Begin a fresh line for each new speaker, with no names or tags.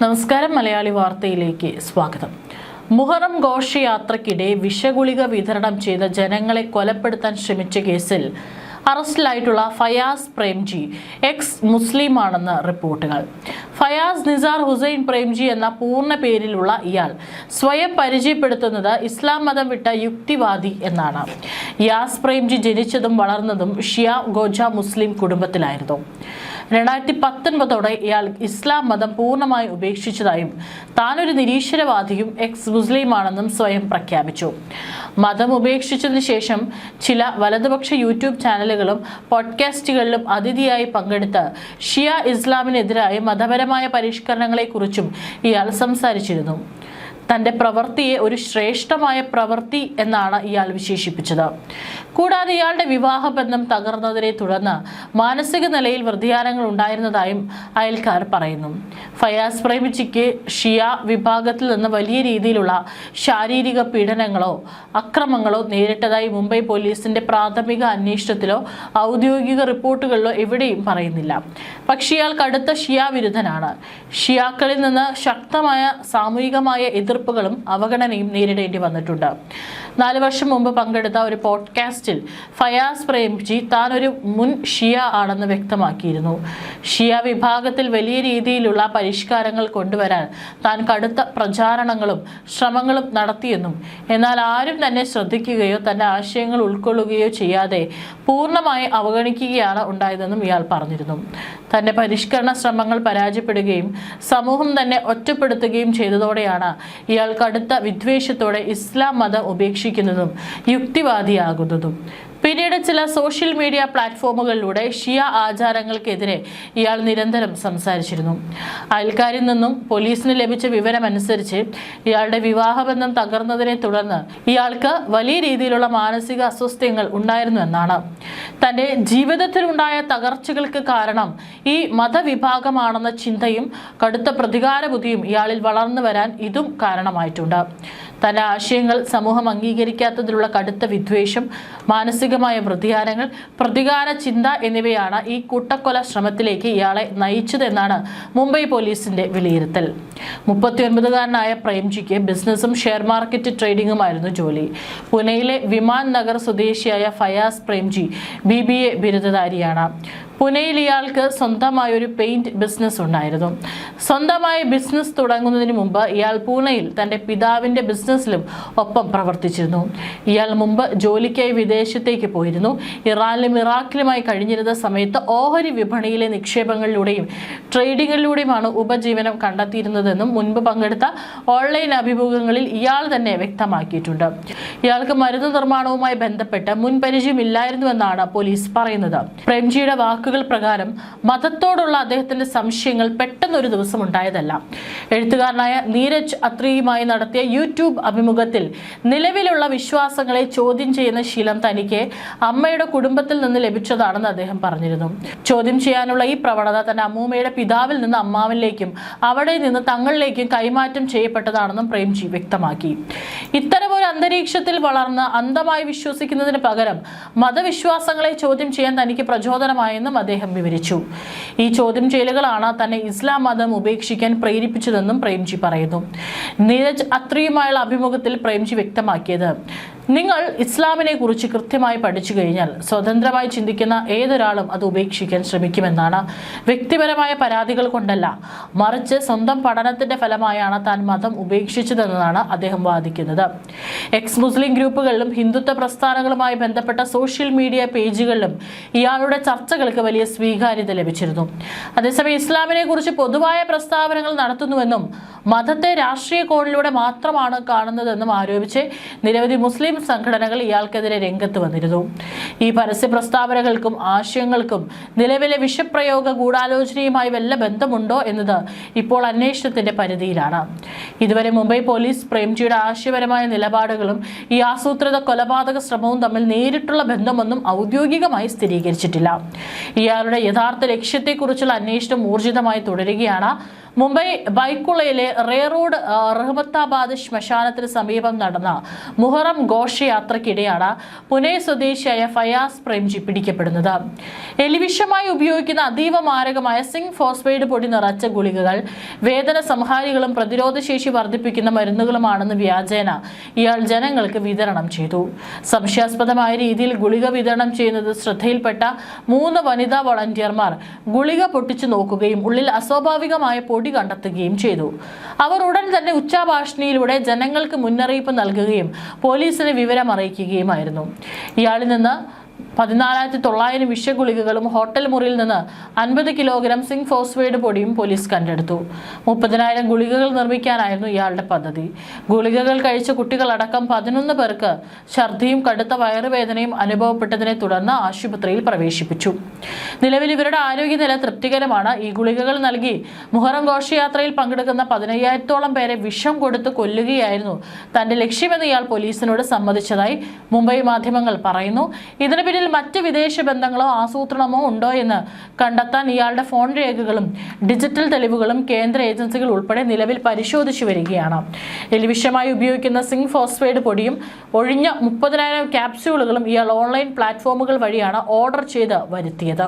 നമസ്കാരം. മലയാളി വാർത്തയിലേക്ക് സ്വാഗതം. മുഹറം ഘോഷയാത്രയ്ക്കിടെ വിഷഗുളിക വിതരണം ചെയ്ത ജനങ്ങളെ കൊലപ്പെടുത്താൻ ശ്രമിച്ച കേസിൽ അറസ്റ്റിലായിട്ടുള്ള ഫയാസ് പ്രേംജി എക്സ് മുസ്ലിമാണെന്ന് റിപ്പോർട്ടുകൾ. ഫയാസ് നിസാർ ഹുസൈൻ പ്രേംജി എന്ന പൂർണ്ണ പേരിലുള്ള ഇയാൾ സ്വയം പരിചയപ്പെടുത്തുന്നത് ഇസ്ലാം മതം വിട്ട യുക്തിവാദി എന്നാണ്. യാസ് പ്രേംജി ജനിച്ചതും വളർന്നതും ഷിയ ഗോജ മുസ്ലിം കുടുംബത്തിലായിരുന്നു. 2019 ഇയാൾ ഇസ്ലാം മതം പൂർണ്ണമായി ഉപേക്ഷിച്ചതായും താനൊരു നിരീശ്വരവാദിയും എക്സ് മുസ്ലിമാണെന്നും സ്വയം പ്രഖ്യാപിച്ചു. മതം ഉപേക്ഷിച്ചതിനു ശേഷം ചില വലതുപക്ഷ യൂട്യൂബ് ചാനലുകളും പോഡ്കാസ്റ്റുകളിലും അതിഥിയായി പങ്കെടുത്ത് ഷിയ ഇസ്ലാമിനെതിരായ മതപരമായ പരിഷ്കരണങ്ങളെക്കുറിച്ചും ഇയാൾ സംസാരിച്ചിരുന്നു. തന്റെ പ്രവൃത്തിയെ ഒരു ശ്രേഷ്ഠമായ പ്രവൃത്തി എന്നാണ് ഇയാൾ വിശേഷിപ്പിച്ചത്. കൂടാതെ ഇയാളുടെ വിവാഹബന്ധം തകർന്നതിനെ തുടർന്ന് മാനസിക നിലയിൽ വ്യതിയാനങ്ങൾ ഉണ്ടായിരുന്നതായും അയൽക്കാർ പറയുന്നു. ഫയാസ് പ്രേംജിക്ക് ഷിയ വിഭാഗത്തിൽ നിന്ന് വലിയ രീതിയിലുള്ള ശാരീരിക പീഡനങ്ങളോ അക്രമങ്ങളോ നേരിട്ടതായി മുംബൈ പോലീസിന്റെ പ്രാഥമിക അന്വേഷണത്തിലോ ഔദ്യോഗിക റിപ്പോർട്ടുകളിലോ എവിടെയും പറയുന്നില്ല. പക്ഷേ ഇയാൾ കടുത്ത ഷിയ വിരുദ്ധനാണ്. ഷിയാക്കളിൽ നിന്ന് ശക്തമായ സാമൂഹികമായ എതിർപ്പുകളും അവഗണനയും നേരിടേണ്ടി വന്നിട്ടുണ്ട്. 4 വർഷം മുമ്പ് പങ്കെടുത്ത ഒരു പോഡ്കാസ്റ്റിൽ ഫയാസ് പ്രേംജി താൻ ഒരു മുൻ ഷിയ ആണെന്ന് വ്യക്തമാക്കിയിരുന്നു. ഷിയ വിഭാഗത്തിൽ വലിയ രീതിയിലുള്ള പരിഷ്കാരങ്ങൾ കൊണ്ടുവരാൻ താൻ കടുത്ത പ്രചാരണങ്ങളും ശ്രമങ്ങളും നടത്തിയെന്നും എന്നാൽ ആരും തന്നെ ശ്രദ്ധിക്കുകയോ തന്റെ ആശയങ്ങൾ ഉൾക്കൊള്ളുകയോ ചെയ്യാതെ പൂർണ്ണമായി അവഗണിക്കുകയാണ് ഉണ്ടായതെന്നും ഇയാൾ പറഞ്ഞിരുന്നു. തന്റെ പരിഷ്കരണ ശ്രമങ്ങൾ പരാജയപ്പെടുകയും സമൂഹം തന്നെ ഒറ്റപ്പെടുത്തുകയും ചെയ്തതോടെയാണ് ഇയാൾ കടുത്ത വിദ്വേഷത്തോടെ ഇസ്ലാം മതം ഉപേക്ഷിക്കുന്നതും യുക്തിവാദിയാകുന്നതും. പിന്നീട് ചില സോഷ്യൽ മീഡിയ പ്ലാറ്റ്ഫോമുകളിലൂടെ ഷിയ ആചാരങ്ങൾക്കെതിരെ ഇയാൾ നിരന്തരം സംസാരിച്ചിരുന്നു. അയൽക്കാരിൽ നിന്നും പോലീസിന് ലഭിച്ച വിവരമനുസരിച്ച് ഇയാളുടെ വിവാഹബന്ധം തകർന്നതിനെ തുടർന്ന് ഇയാൾക്ക് വലിയ രീതിയിലുള്ള മാനസിക അസ്വസ്ഥതകൾ ഉണ്ടായിരുന്നു എന്നാണ്. തന്റെ ജീവിതത്തിലുണ്ടായ തകർച്ചകൾക്ക് കാരണം ഈ മതവിഭാഗമാണെന്ന ചിന്തയും കടുത്ത പ്രതികാര ബുദ്ധിയും ഇയാളിൽ വളർന്നു വരാൻ ഇതും കാരണമായിട്ടുണ്ട്. തന്റെ ആശയങ്ങൾ സമൂഹം അംഗീകരിക്കാത്തതിലുള്ള കടുത്ത വിദ്വേഷം, മാനസികമായ വ്യതിയാനങ്ങൾ, പ്രതികാര ചിന്ത എന്നിവയാണ് ഈ കൂട്ടക്കൊല ശ്രമത്തിലേക്ക് ഇയാളെ നയിച്ചതെന്നാണ് മുംബൈ പോലീസിന്റെ വിലയിരുത്തൽ. 39-കാരനായ പ്രേംജിക്ക് ബിസിനസ്സും ഷെയർ മാർക്കറ്റ് ട്രേഡിംഗുമായിരുന്നു ജോലി. പുനെയിലെ വിമാൻ നഗർ സ്വദേശിയായ ഫയാസ് പ്രേംജി BBA ബിരുദധാരിയാണ്. പുനെയിൽ ഇയാൾക്ക് സ്വന്തമായ ഒരു പെയിന്റ് ബിസിനസ് ഉണ്ടായിരുന്നു. സ്വന്തമായി ബിസിനസ് തുടങ്ങുന്നതിന് മുമ്പ് ഇയാൾ പൂനെയിൽ തന്റെ പിതാവിന്റെ ബിസിനസ്സിലും ഒപ്പം പ്രവർത്തിച്ചിരുന്നു. ഇയാൾ മുമ്പ് ജോലിക്കായി വിദേശത്തേക്ക് പോയിരുന്നു. ഇറാനിലും ഇറാഖിലുമായി കഴിഞ്ഞിരുന്ന സമയത്ത് ഓഹരി വിപണിയിലെ നിക്ഷേപങ്ങളിലൂടെയും ട്രേഡിങ്ങിലൂടെയുമാണ് ഉപജീവനം കണ്ടെത്തിയിരുന്നതെന്നും മുൻപ് പങ്കെടുത്ത ഓൺലൈൻ അഭിമുഖങ്ങളിൽ ഇയാൾ തന്നെ വ്യക്തമാക്കിയിട്ടുണ്ട്. ഇയാൾക്ക് മരുന്ന് നിർമ്മാണവുമായി ബന്ധപ്പെട്ട് മുൻപരിചയമില്ലായിരുന്നുവെന്നാണ് പോലീസ് പറയുന്നത്. പ്രേംജിയുടെ പ്രകാരം മതത്തോടുള്ള അദ്ദേഹത്തിന്റെ സംശയങ്ങൾ പെട്ടെന്നൊരു ദിവസം ഉണ്ടായതല്ല. എഴുത്തുകാരനായ നീരജ് അത്രിയുമായി നടത്തിയ യൂട്യൂബ് അഭിമുഖത്തിൽ നിലവിലുള്ള വിശ്വാസങ്ങളെ ചോദ്യം ചെയ്യുന്ന ശീലം തനിക്ക് അമ്മയുടെ കുടുംബത്തിൽ നിന്ന് ലഭിച്ചതാണെന്ന് അദ്ദേഹം പറഞ്ഞിരുന്നു. ചോദ്യം ചെയ്യാനുള്ള ഈ പ്രവണത തന്റെ അമ്മൂമ്മയുടെ പിതാവിൽ നിന്ന് അമ്മാവിലേക്കും അവിടെ നിന്ന് തങ്ങളിലേക്കും കൈമാറ്റം ചെയ്യപ്പെട്ടതാണെന്നും പ്രേംജി വ്യക്തമാക്കി. ഇത്തരമൊരു അന്തരീക്ഷത്തിൽ വളർന്ന് അന്ധമായി വിശ്വസിക്കുന്നതിന് പകരം മതവിശ്വാസങ്ങളെ ചോദ്യം ചെയ്യാൻ തനിക്ക് പ്രചോദനമായെന്നും അദ്ദേഹം വിവരിച്ചു. ഈ ചോദ്യം ചെയ്യലുകളാണ് തന്നെ ഇസ്ലാം മതം ഉപേക്ഷിക്കാൻ പ്രേരിപ്പിച്ചതെന്നും പ്രേംജി പറയുന്നു. നീരജ് അത്രിയുമായുള്ള അഭിമുഖത്തിൽ പ്രേംജി വ്യക്തമാക്കിയത്, നിങ്ങൾ ഇസ്ലാമിനെ കുറിച്ച് കൃത്യമായി പഠിച്ചു കഴിഞ്ഞാൽ സ്വതന്ത്രമായി ചിന്തിക്കുന്ന ഏതൊരാളും അത് ഉപേക്ഷിക്കാൻ ശ്രമിക്കുമെന്നാണ്. വ്യക്തിപരമായ പരാതികൾ കൊണ്ടല്ല, മറിച്ച് സ്വന്തം പഠനത്തിന്റെ ഫലമായാണ് താൻ മതം ഉപേക്ഷിച്ചതെന്നാണ് അദ്ദേഹം വാദിക്കുന്നത്. എക്സ് മുസ്ലിം ഗ്രൂപ്പുകളിലും ഹിന്ദുത്വ പ്രസ്ഥാനങ്ങളുമായി ബന്ധപ്പെട്ട സോഷ്യൽ മീഡിയ പേജുകളിലും ഇയാളുടെ ചർച്ചകൾക്ക് വലിയ സ്വീകാര്യത ലഭിച്ചിരുന്നു. അതേസമയം ഇസ്ലാമിനെ കുറിച്ച് പൊതുവായ പ്രസ്താവനകൾ നടത്തുന്നുവെന്നും മതത്തെ രാഷ്ട്രീയ കോണിലൂടെ മാത്രമാണ് കാണുന്നതെന്നും ആരോപിച്ച് നിരവധി മുസ്ലിം സംഘടനകൾ ഇയാൾക്കെതിരെ രംഗത്ത് വന്നിരുന്നു. ഈ പരസ്യ പ്രസ്താവനകൾക്കും ആശയങ്ങൾക്കും നിലവിലെ വിഷപ്രയോഗ ഗൂഢാലോചനയുമായി വല്ല ബന്ധമുണ്ടോ എന്നത് ഇപ്പോൾ അന്വേഷണത്തിന്റെ പരിധിയിലാണ്. ഇതുവരെ മുംബൈ പോലീസ് പ്രേംജിയുടെ ആശയപരമായ നിലപാടുകളും ഈ ആസൂത്രിത കൊലപാതക ശ്രമവും തമ്മിൽ നേരിട്ടുള്ള ബന്ധമൊന്നും ഔദ്യോഗികമായി സ്ഥിരീകരിച്ചിട്ടില്ല. ഇയാളുടെ യഥാർത്ഥ ലക്ഷ്യത്തെക്കുറിച്ചുള്ള അന്വേഷണം ഊർജിതമായി തുടരുകയാണ്. മുംബൈ ബൈക്കുളയിലെ റോഡ് റഹ്മത്താബാദ് ശ്മശാനത്തിന് സമീപം നടന്ന മുഹറം ഘോഷയാത്രയ്ക്കിടെയാണ് പുനെ സ്വദേശിയായ ഫയാസ് പ്രേംജി പിടിക്കപ്പെടുന്നത്. എലിവിഷമായി ഉപയോഗിക്കുന്ന അതീവ മാരകമായ സിങ്ക് ഫോസ്ഫൈഡ് പൊടി നിറച്ച ഗുളികകൾ വേദന സംഹാരികളും പ്രതിരോധശേഷി വർദ്ധിപ്പിക്കുന്ന മരുന്നുകളുമാണെന്ന് വ്യാജേന ഇയാൾ ജനങ്ങൾക്ക് വിതരണം ചെയ്തു. സംശയാസ്പദമായ രീതിയിൽ ഗുളിക വിതരണം ചെയ്യുന്നത് ശ്രദ്ധയിൽപ്പെട്ട 3 വനിതാ വളണ്ടിയർമാർ ഗുളിക പൊട്ടിച്ചു നോക്കുകയും ഉള്ളിൽ അസ്വാഭാവികമായ പൊടി കണ്ടെത്തുകയും ചെയ്തു. അവർ ഉടൻ തന്നെ ഉച്ചാഭാഷണിയിലൂടെ ജനങ്ങൾക്ക് മുന്നറിയിപ്പ് നൽകുകയും പോലീസിനെ വിവരം അറിയിക്കുകയുമായിരുന്നു. ഇയാളിൽ നിന്ന് 14,900 വിഷഗുളികകളും ഹോട്ടൽ മുറിയിൽ നിന്ന് 50 കിലോഗ്രാം സിങ്ക് ഫോസ്ഫൈഡ് പൊടിയും പോലീസ് കണ്ടെടുത്തു. 30,000 ഗുളികകൾ നിർമ്മിക്കാനായിരുന്നു ഇയാളുടെ പദ്ധതി. ഗുളികകൾ കഴിച്ച കുട്ടികളടക്കം 11 പേർക്ക് ഛർദിയും കടുത്ത വയറുവേദനയും അനുഭവപ്പെട്ടതിനെ തുടർന്ന് ആശുപത്രിയിൽ പ്രവേശിപ്പിച്ചു. നിലവിൽ ഇവരുടെ ആരോഗ്യനില തൃപ്തികരമാണ്. ഈ ഗുളികകൾ നൽകി മുഹറം ഘോഷയാത്രയിൽ പങ്കെടുക്കുന്ന 15,000-ഓളം പേരെ വിഷം കൊടുത്ത് കൊല്ലുകയായിരുന്നു തന്റെ ലക്ഷ്യമെന്ന് ഇയാൾ പോലീസിനോട് സമ്മതിച്ചതായി മുംബൈ മാധ്യമങ്ങൾ പറയുന്നു. ഇതിന് പിന്നിൽ മറ്റ് വിദേശ ബന്ധങ്ങളോ ആസൂത്രണമോ ഉണ്ടോ എന്ന് കണ്ടെത്താൻ ഇയാളുടെ ഫോൺ രേഖകളും ഡിജിറ്റൽ തെളിവുകളും കേന്ദ്ര ഏജൻസികൾ ഉൾപ്പെടെ നിലവിൽ പരിശോധിച്ചു വരികയാണ്. എലിവിഷമായി ഉപയോഗിക്കുന്ന സിങ്ക് ഫോസ്ഫൈഡ് പൊടിയും ഒഴിഞ്ഞ 30,000 ക്യാപ്സ്യൂളുകളും ഇയാൾ ഓൺലൈൻ പ്ലാറ്റ്ഫോമുകൾ വഴിയാണ് ഓർഡർ ചെയ്ത് വരുത്തിയത്.